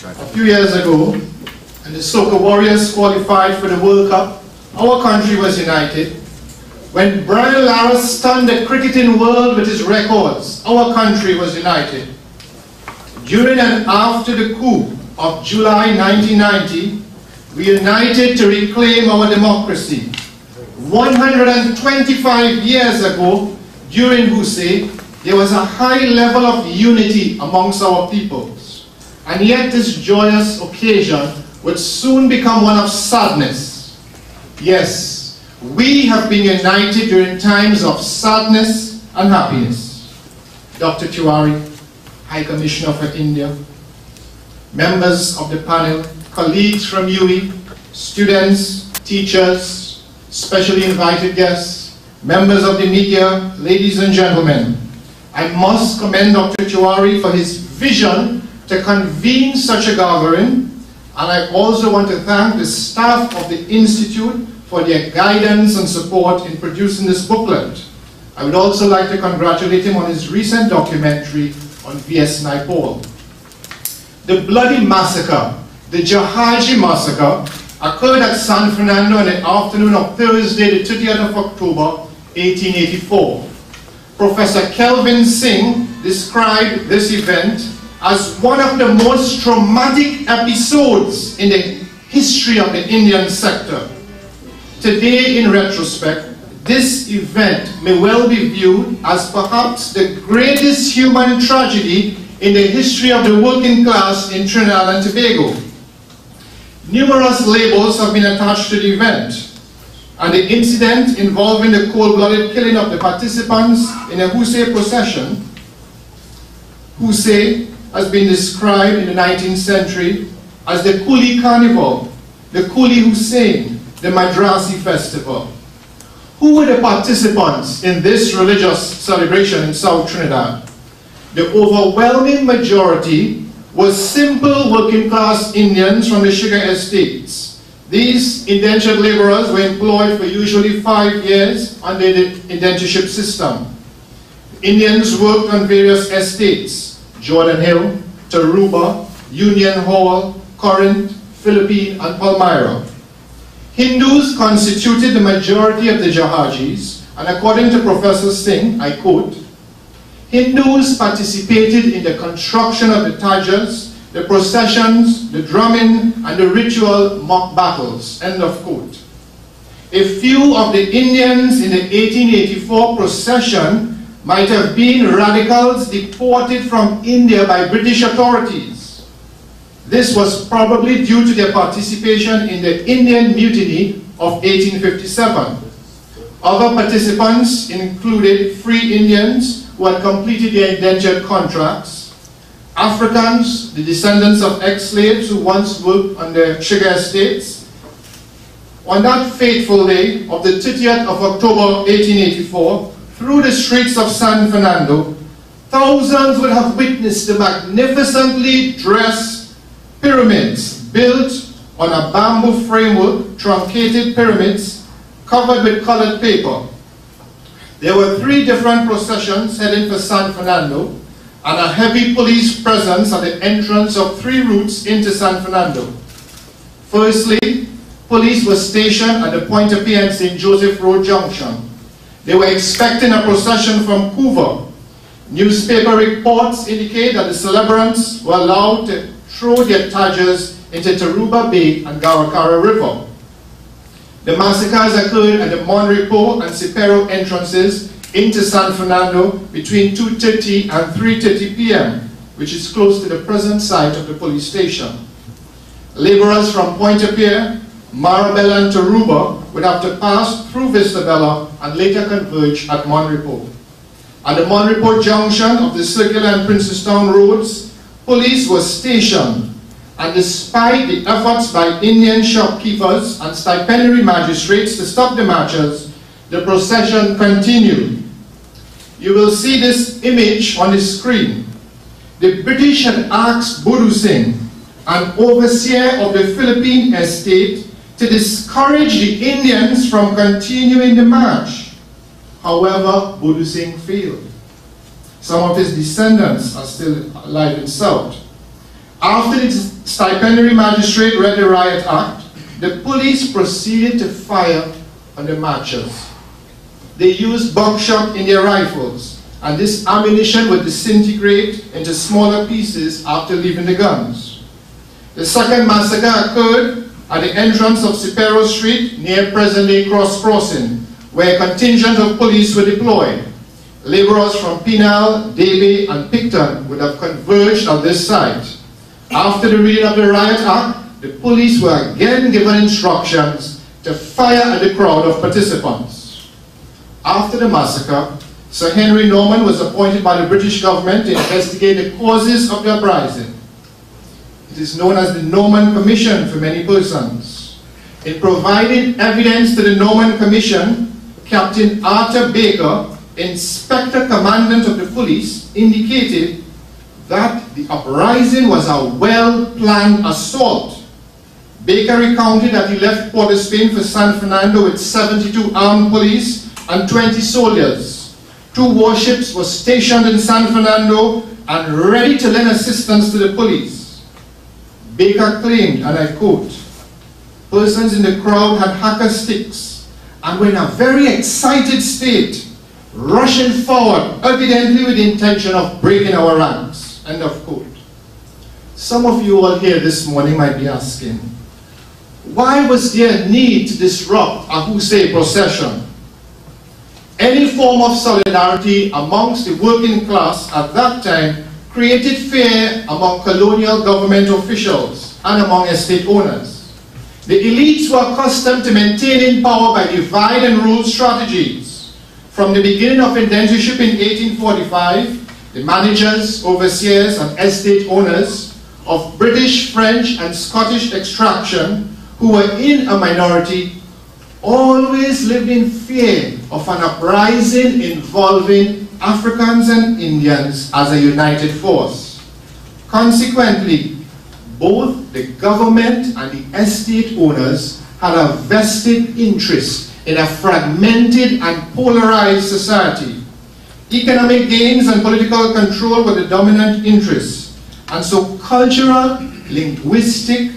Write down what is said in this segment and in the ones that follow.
A few years ago, and the Soca Warriors qualified for the World Cup, our country was united. When Brian Lara stunned the cricketing world with his records, our country was united. During and after the coup of July 1990, we united to reclaim our democracy. 125 years ago, during Hosay, there was a high level of unity amongst our peoples. And yet this joyous occasion would soon become one of sadness. Yes, we have been united during times of sadness and happiness. Dr. Tiwari, High Commissioner for India, members of the panel, colleagues from UWI, students, teachers, specially invited guests, members of the media, ladies and gentlemen, I must commend Dr. Tiwari for his vision to convene such a gathering, and I also want to thank the staff of the Institute for their guidance and support in producing this booklet. I would also like to congratulate him on his recent documentary on V.S. Naipaul. The bloody massacre, the Jahaji massacre, occurred at San Fernando on the afternoon of Thursday, the 30th of October, 1884. Professor Kelvin Singh described this event as one of the most traumatic episodes in the history of the Indian sector. Today, in retrospect, this event may well be viewed as perhaps the greatest human tragedy in the history of the working class in Trinidad and Tobago. Numerous labels have been attached to the event, and the incident involving the cold-blooded killing of the participants in a Hosay procession. Hosay has been described in the 19th century as the Coolie Carnival, the Coolie Hussein, the Madrasi Festival. Who were the participants in this religious celebration in South Trinidad? The overwhelming majority was simple working-class Indians from the sugar estates. These indentured laborers were employed for usually 5 years under the indentureship system. Indians worked on various estates: Jordan Hill, Taruba, Union Hall, Corinth, Philippine, and Palmyra. Hindus constituted the majority of the Jahajis, and according to Professor Singh, I quote, Hindus participated in the construction of the tajas, the processions, the drumming, and the ritual mock battles, end of quote. A few of the Indians in the 1884 procession might have been radicals deported from India by British authorities. This was probably due to their participation in the Indian Mutiny of 1857. Other participants included free Indians who had completed their indentured contracts, Africans, the descendants of ex-slaves who once worked on the sugar estates. On that fateful day of the 30th of October 1884, through the streets of San Fernando, thousands would have witnessed the magnificently dressed pyramids built on a bamboo framework, truncated pyramids covered with colored paper. There were 3 different processions heading for San Fernando, and a heavy police presence at the entrance of 3 routes into San Fernando. Firstly, police were stationed at the Pointe-a-Pied and St. Joseph Road Junction. They were expecting a procession from Couva. Newspaper reports indicate that the celebrants were allowed to throw their tajas into Taruba Bay and Garakara River. The massacres occurred at the Mon Repos and Cipero entrances into San Fernando between 2:30 and 3:30 p.m., which is close to the present site of the police station. Laborers from Pointe-a-Pied, Marabella and Taruba would have to pass through Vistabella and later converge at Mon Repos. At the Mon Repos junction of the Circular and Princestown roads, police was stationed, and despite the efforts by Indian shopkeepers and stipendiary magistrates to stop the marchers, the procession continued. You will see this image on the screen. The British had asked Bodu Singh, an overseer of the Philippine estate, to discourage the Indians from continuing the march. However, Bodu Singh failed. Some of his descendants are still alive in South. After the stipendiary magistrate read the riot act, the police proceeded to fire on the marchers. They used buckshot in their rifles, and this ammunition would disintegrate into smaller pieces after leaving the guns. The second massacre occurred at the entrance of Cipero Street near present-day Cross Crossing, where a contingent of police were deployed. Laborers from Pinal, Debe, and Picton would have converged on this site. After the reading of the riot act, the police were again given instructions to fire at the crowd of participants. After the massacre, Sir Henry Norman was appointed by the British government to investigate the causes of the uprising. It is known as the Norman Commission for many persons. In providing evidence to the Norman Commission, Captain Arthur Baker, Inspector Commandant of the police, indicated that the uprising was a well-planned assault. Baker recounted that he left Port of Spain for San Fernando with 72 armed police and 20 soldiers. 2 warships were stationed in San Fernando and ready to lend assistance to the police. Baker claimed, and I quote, "Persons in the crowd had hacker sticks and were in a very excited state, rushing forward, evidently with the intention of breaking our ranks." End of quote. Some of you all here this morning might be asking, why was there a need to disrupt a Hosay procession? Any form of solidarity amongst the working class at that time created fear among colonial government officials and among estate owners. The elites were accustomed to maintaining power by divide and rule strategies. From the beginning of indentureship in 1845, the managers, overseers, and estate owners of British, French, and Scottish extraction, who were in a minority, always lived in fear of an uprising involving Africans and Indians as a united force. Consequently, both the government and the estate owners had a vested interest in a fragmented and polarized society. Economic gains and political control were the dominant interests, and so cultural, linguistic,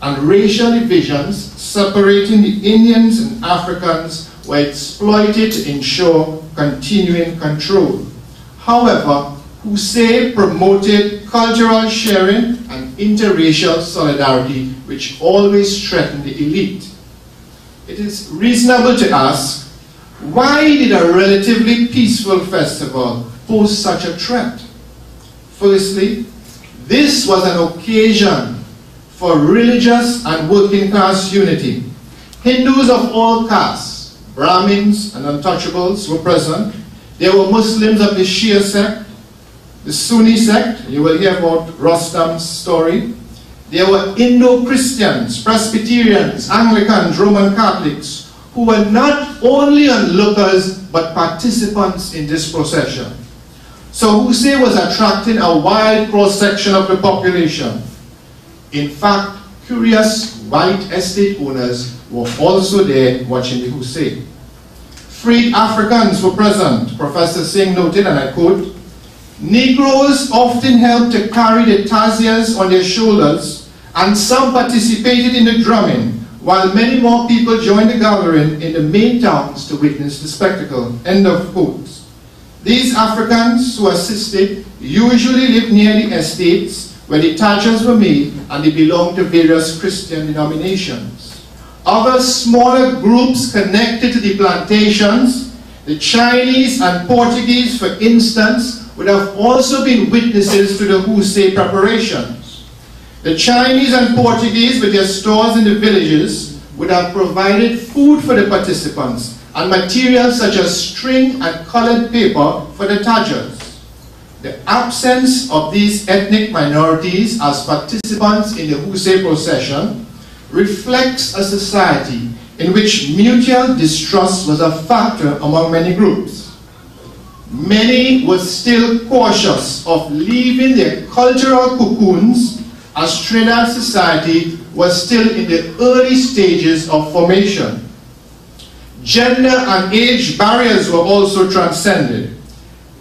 and racial divisions separating the Indians and Africans were exploited to ensure continuing control. However, Hosay promoted cultural sharing and interracial solidarity, which always threatened the elite. It is reasonable to ask, why did a relatively peaceful festival pose such a threat? Firstly, this was an occasion for religious and working class unity. Hindus of all castes, Brahmins and untouchables were present. There were Muslims of the Shia sect, the Sunni sect, you will hear about Rostam's story. There were Indo-Christians, Presbyterians, Anglicans, Roman Catholics, who were not only onlookers but participants in this procession. So Hosay was attracting a wide cross-section of the population. In fact, curious white estate owners were also there watching the Hosay. Freed Africans were present. Professor Singh noted, and I quote, "Negroes often helped to carry the tazias on their shoulders, and some participated in the drumming, while many more people joined the gathering in the main towns to witness the spectacle." End of quotes. These Africans who assisted usually lived near the estates where the tajas were made, and they belonged to various Christian denominations. Other smaller groups connected to the plantations, the Chinese and Portuguese, for instance, would have also been witnesses to the Hosay preparations. The Chinese and Portuguese, with their stores in the villages, would have provided food for the participants and materials such as string and colored paper for the tajas. The absence of these ethnic minorities as participants in the Hosay procession reflects a society in which mutual distrust was a factor among many groups. Many were still cautious of leaving their cultural cocoons, as Trinidad society was still in the early stages of formation. Gender and age barriers were also transcended.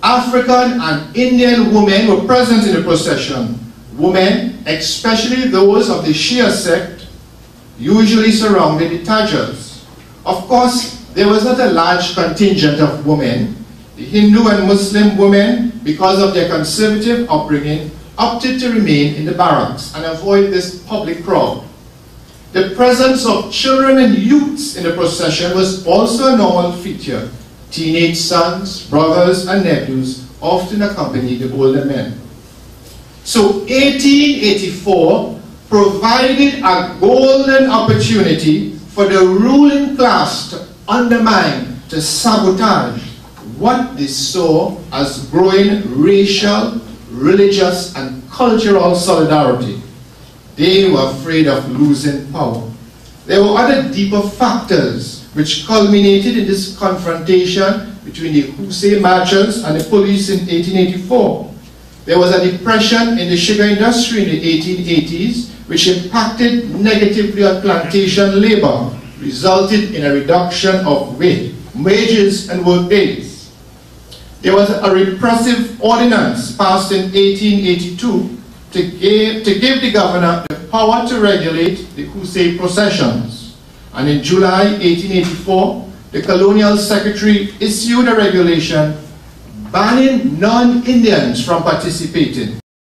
African and Indian women were present in the procession, Women, especially those of the Shia sect, usually surrounded the Tajals. Of course, there was not a large contingent of women. The Hindu and Muslim women, because of their conservative upbringing, opted to remain in the barracks and avoid this public crowd. The presence of children and youths in the procession was also a normal feature. Teenage sons, brothers, and nephews often accompanied the older men. So 1884 provided a golden opportunity for the ruling class to undermine, to sabotage what they saw as growing racial, religious, and cultural solidarity. They were afraid of losing power. There were other deeper factors which culminated in this confrontation between the Hosay marchers and the police in 1884. There was a depression in the sugar industry in the 1880s, which impacted negatively on plantation labor, resulted in a reduction of wages and work days. There was a repressive ordinance passed in 1882 to give the governor the power to regulate the Hosay processions. And in July 1884, the colonial secretary issued a regulation banning non-Indians from participating.